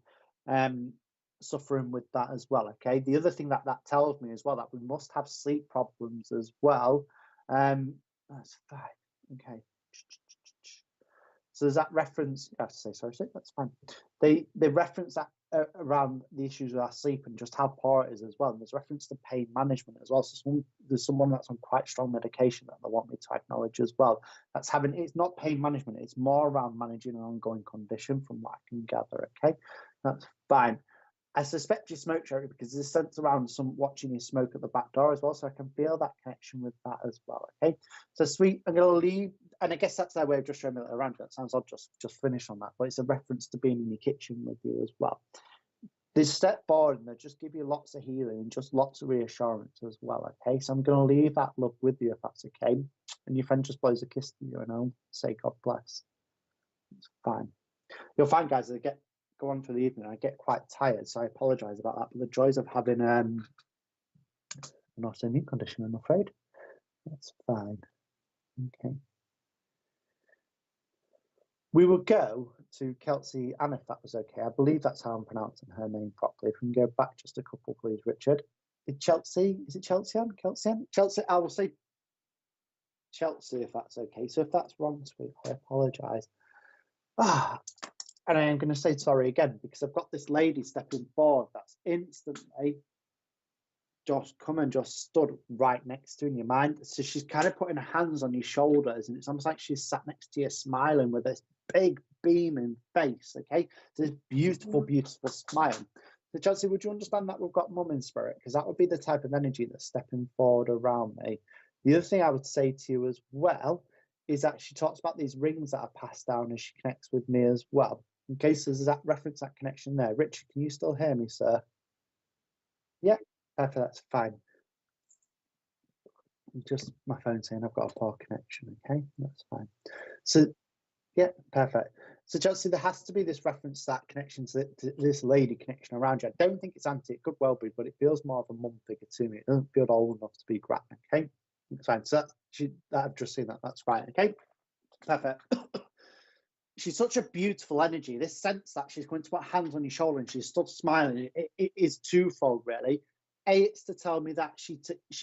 suffering with that as well, okay? The other thing that tells me as well, that we must have sleep problems as well. That's fine, okay. So there's that reference, you have to say sorry, that's fine. They reference that around the issues with our sleep and just how poor it is as well. And there's reference to pain management as well. So there's someone that's on quite strong medication that they want me to acknowledge as well. That's having, it's not pain management, it's more around managing an ongoing condition from what I can gather, okay? That's fine. I suspect you smoke, Sherry, because there's a sense around some watching you smoke at the back door as well, so I can feel that connection with that as well, okay? So sweet, I'm going to leave, and I guess that's their way of just showing me around. That sounds odd, just finish on that, but it's a reference to being in your kitchen with you as well. They step forward and they just give you lots of healing and just lots of reassurance as well, okay? So I'm going to leave that love with you if that's okay. And your friend just blows a kiss to you and I'll say God bless. It's fine. You'll find, guys, as I go on for the evening, I get quite tired, so I apologise about that. But the joys of having an autoimmune condition, I'm afraid. That's fine. Okay. We will go to Kelsey Ann, if that was okay. I believe that's how I'm pronouncing her name properly. If we can go back just a couple, please, Richard. Is it Chelsea Ann? Chelsea, I will say Chelsea, if that's okay. So if that's wrong, sweet, I apologise. And I am going to say sorry again, because I've got this lady stepping forward that's instantly just come and just stood right next to you in your mind. So she's kind of putting her hands on your shoulders, and it's almost like she's sat next to you smiling with this big beaming face, okay? So this beautiful, beautiful smile. So Chelsea, would you understand that we've got mum in spirit? Because that would be the type of energy that's stepping forward around me. The other thing I would say to you as well is that she talks about these rings that are passed down as she connects with me as well. Okay, so there's that reference, that connection there. Richard, can you still hear me, sir? Yeah, perfect, that's fine. Just my phone saying I've got a poor connection, okay? That's fine. So, yeah, perfect. So, Chelsea, there has to be this reference, that connection to this lady connection around you. I don't think it's auntie, it could well be, but it feels more of a mum figure to me. It doesn't feel old enough to be grand, okay? That's fine. So, I've just seen that, that's right, okay? Perfect. She's such a beautiful energy. This sense that she's going to put hands on your shoulder and she's stood smiling, it is twofold, really. A, it's to tell me that she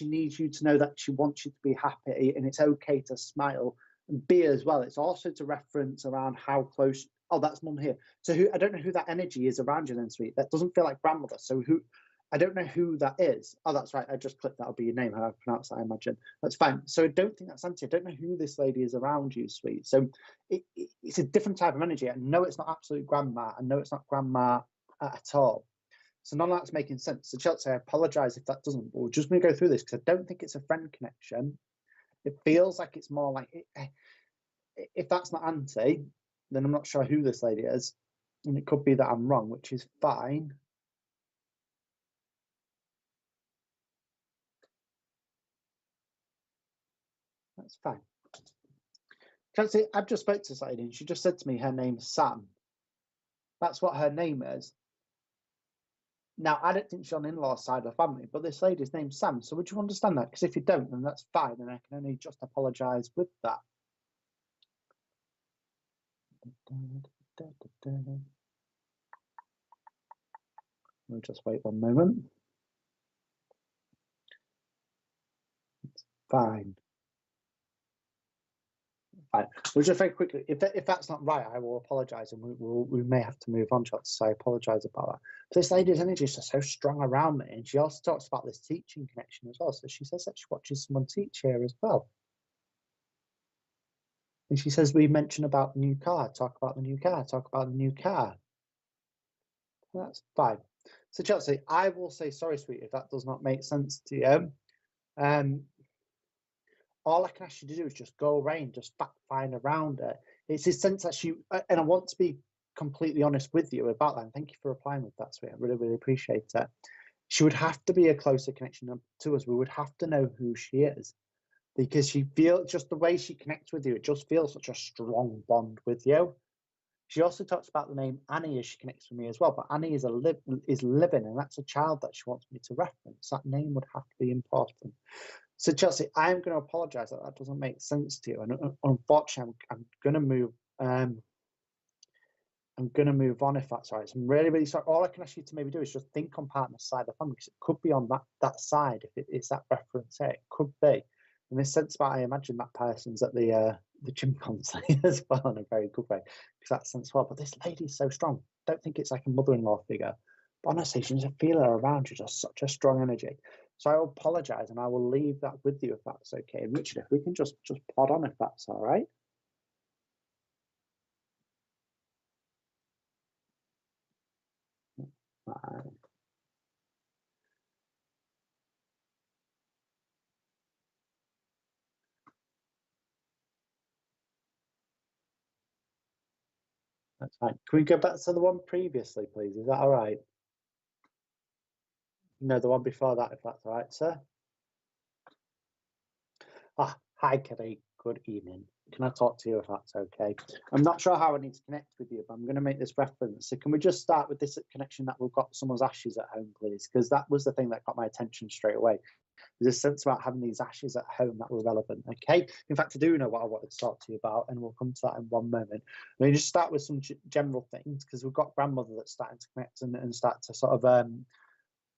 needs you to know that she wants you to be happy and it's okay to smile. And B, as well, it's also to reference around how close. Oh, that's mum here. So who, I don't know who that energy is around you then, sweet. That doesn't feel like grandmother. So who, I don't know who that is. Oh, that's right. I just clicked that'll be your name, how I pronounce that, I imagine. That's fine. So I don't think that's Auntie. I don't know who this lady is around you, sweet. So it's a different type of energy. I know it's not absolute grandma. I know it's not grandma at all. So none of that's making sense. So Chelsea, I apologise if that doesn't, but we're just going to go through this because I don't think it's a friend connection. It feels like it's more like, if that's not Auntie, then I'm not sure who this lady is. And it could be that I'm wrong, which is fine. That's fine. Chelsea, I've just spoke to this lady and she just said to me her name's Sam. That's what her name is. Now, I don't think she's on the in-law side of the family, but this lady's name's Sam. So would you understand that? Because if you don't, then that's fine. And I can only just apologise with that. We'll just wait one moment. It's fine. Fine. We'll just very quickly, if that's not right, I will apologise and we may have to move on, so I apologise about that. But this lady's energy is just so strong around me, and she also talks about this teaching connection as well. So she says that she watches someone teach here as well. And she says, we mention about the new car, talk about the new car, talk about the new car. That's fine. So Chelsea, I will say sorry, sweetie, if that does not make sense to you. All I can ask you to do is just go away and just fact find around it. It's this sense that she, and I want to be completely honest with you about that. And thank you for replying with that, sweetie. I really, really appreciate it. She would have to be a closer connection to us. We would have to know who she is, because she feels, just the way she connects with you, it just feels such a strong bond with you. She also talks about the name Annie as she connects with me as well, but Annie is living, and that's a child that she wants me to reference. That name would have to be important. So Chelsea, I'm going to apologise that doesn't make sense to you, and unfortunately, I'm going to move. I'm going to move on if that's all right. So I'm really, really sorry. All I can ask you to maybe do is just think on partner's side of the family, because it could be on that side if it's that reference here. It could be. In this sense, but I imagine that person's at the chimpanzee as well in a very good way, because that sense well. But this lady is so strong. Don't think it's like a mother-in-law figure. But honestly, she's a feeler around you, just such a strong energy. So I will apologise and I will leave that with you if that's okay. And Richard, if we can just pod on if that's all right. That's fine. Can we go back to the one previously, please? Is that all right? No, the one before that, if that's all right, sir. Hi, Kerry. Good evening. Can I talk to you if that's okay? I'm not sure how I need to connect with you, but I'm going to make this reference. So can we just start with this connection that we've got someone's ashes at home, please? Because that was the thing that got my attention straight away. There's a sense about having these ashes at home that were relevant, okay? In fact, I do know what I wanted to talk to you about, and we'll come to that in one moment. Let me just start with some general things, because we've got grandmother that's starting to connect and start to sort of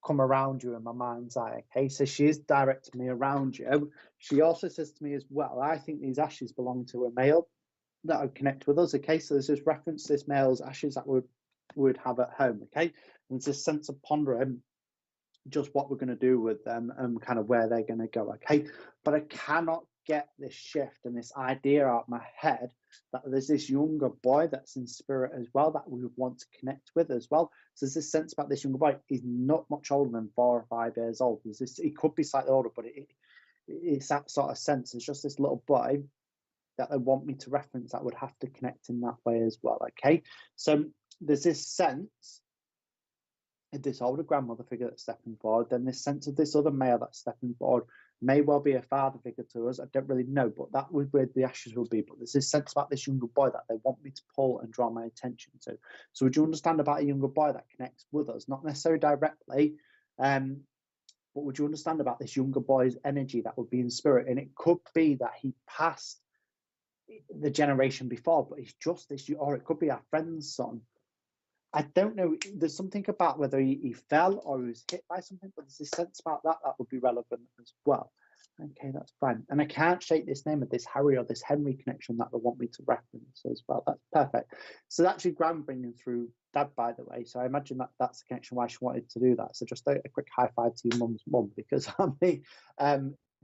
come around you in my mind's eye, okay? So she is directing me around you. She also says to me as well, I think these ashes belong to a male that would connect with us, okay? So there's this reference to this male's ashes that would have at home, okay? And it's this sense of pondering just what we're going to do with them and kind of where they're going to go, okay? But I cannot get this shift and this idea out of my head that there's this younger boy that's in spirit as well that we would want to connect with as well. So there's this sense about this younger boy. He's not much older than 4 or 5 years old. There's this, he could be slightly older, but it's that sort of sense. It's just this little boy that they want me to reference that would have to connect in that way as well, okay? So there's this sense of this older grandmother figure that's stepping forward, then this sense of this other male that's stepping forward may well be a father figure to us. I don't really know, but that would where the ashes will be. But there's this sense about this younger boy that they want me to pull and draw my attention to. So would you understand about a younger boy that connects with us? Not necessarily directly, but would you understand about this younger boy's energy that would be in spirit? And it could be that he passed the generation before, but he's just this, or it could be our friend's son. I don't know. There's something about whether he fell or he was hit by something, but there's a sense about that would be relevant as well. Okay, that's fine. And I can't shake this name of this Harry or this Henry connection that they want me to reference as well. That's perfect. So that's your grand bringing through Dad, by the way. So I imagine that that's the connection why she wanted to do that. So just a quick high five to your mum's mum, because I'm the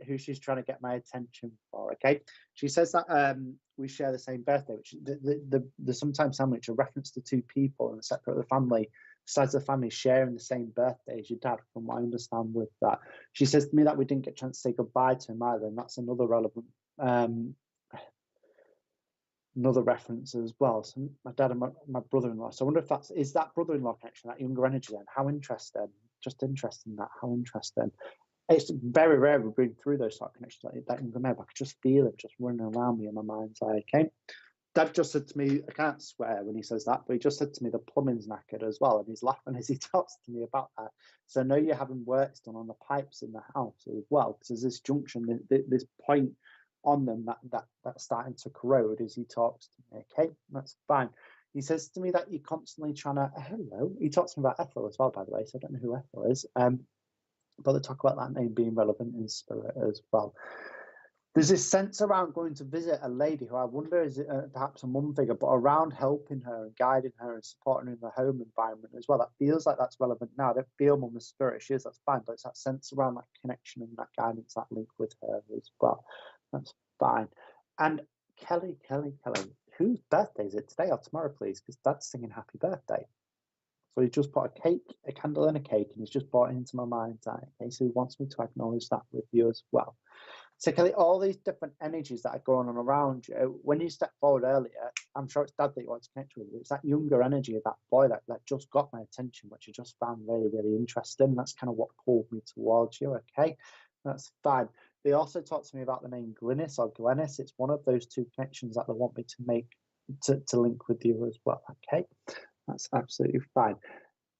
who she's trying to get my attention for. Okay, she says that we share the same birthday, which the sometimes sandwich a reference to two people and separate the family. Besides the family sharing the same birthday as your dad, from what I understand with that. She says to me that we didn't get a chance to say goodbye to him either, and that's another relevant, another reference as well. So my dad and my brother-in-law. So I wonder if is that brother-in-law connection, that younger energy then? How interesting. Just interesting that, how interesting. It's very rare we bring through those sort of connections like that younger male, but I could just feel it just running around me in my mind's eye, okay? Dad just said to me, I can't swear when he says that, but he just said to me the plumbing's knackered as well, and he's laughing as he talks to me about that. So I know you're having works done on the pipes in the house as well, because there's this junction, this point on them that's starting to corrode as he talks to me. Okay, that's fine. He says to me that you're constantly trying to, hello. He talks to me about Ethel as well, by the way, so I don't know who Ethel is. But they talk about that name being relevant in spirit as well. There's this sense around going to visit a lady who I wonder is perhaps a mum figure, but around helping her and guiding her and supporting her in the home environment as well. That feels like that's relevant now. I don't feel mum's spirit. She is, that's fine, but it's that sense around that connection and that guidance, that link with her as well. That's fine. And Kelly, whose birthday is it today or tomorrow, please? Because Dad's singing happy birthday. So he just put a candle and a cake, and he's just brought it into my mind's eye. Okay, so he wants me to acknowledge that with you as well. So Kelly, all these different energies that are going on around you, when you stepped forward earlier, I'm sure it's Dad that you want to connect with. It's that younger energy of that boy that just got my attention, which I just found really, really interesting. That's kind of what pulled me towards you, okay? That's fine. They also talked to me about the name Glynis or Glennis. It's one of those two connections that they want me to make to link with you as well, okay? That's absolutely fine.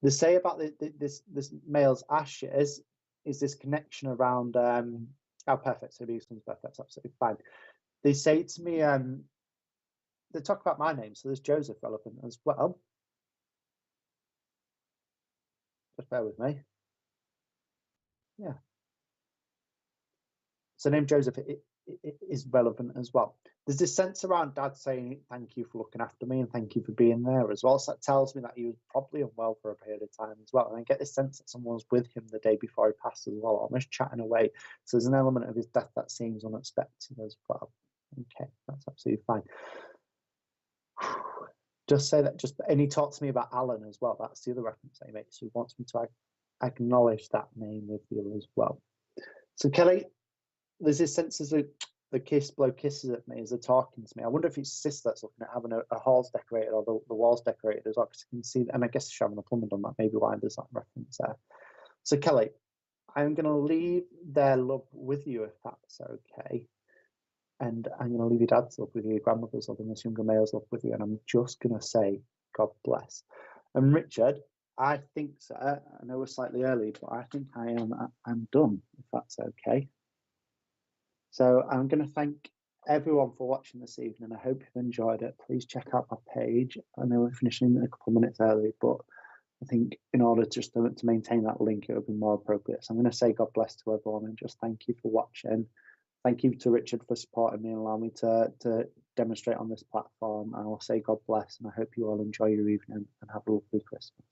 They say about this male's ashes is this connection around oh, perfect. So these one's perfect. That's absolutely fine. They say to me, they talk about my name. So there's Joseph relevant as well. Just bear with me. Yeah. So name Joseph it is relevant as well. There's this sense around Dad saying thank you for looking after me and thank you for being there as well. So that tells me that he was probably unwell for a period of time as well. And I get this sense that someone was with him the day before he passed as well, almost chatting away. So there's an element of his death that seems unexpected as well. Okay, that's absolutely fine. Just say that, and he talks to me about Alan as well. That's the other reference that he makes. So he wants me to acknowledge that name with you as well. So Kelly, there's this sense as the kiss blow kisses at me as they're talking to me. I wonder if it's Sis that's looking at having a hall's decorated or the walls decorated as well, because you can see, and I guess she's having a plumbing done, that maybe why there's that reference there. So Kelly, I'm going to leave their love with you if that's okay. And I'm going to leave your dad's love with you, your grandmother's love, and this younger male's love with you. And I'm just going to say, God bless. And Richard, I think, sir, I know we're slightly early, but I think I'm done, if that's okay. So I'm going to thank everyone for watching this evening. I hope you've enjoyed it. Please check out my page. I know we're finishing a couple of minutes early, but I think in order just to maintain that link, it would be more appropriate. So I'm going to say God bless to everyone and just thank you for watching. Thank you to Richard for supporting me and allowing me to demonstrate on this platform. And I'll say God bless, and I hope you all enjoy your evening and have a lovely Christmas.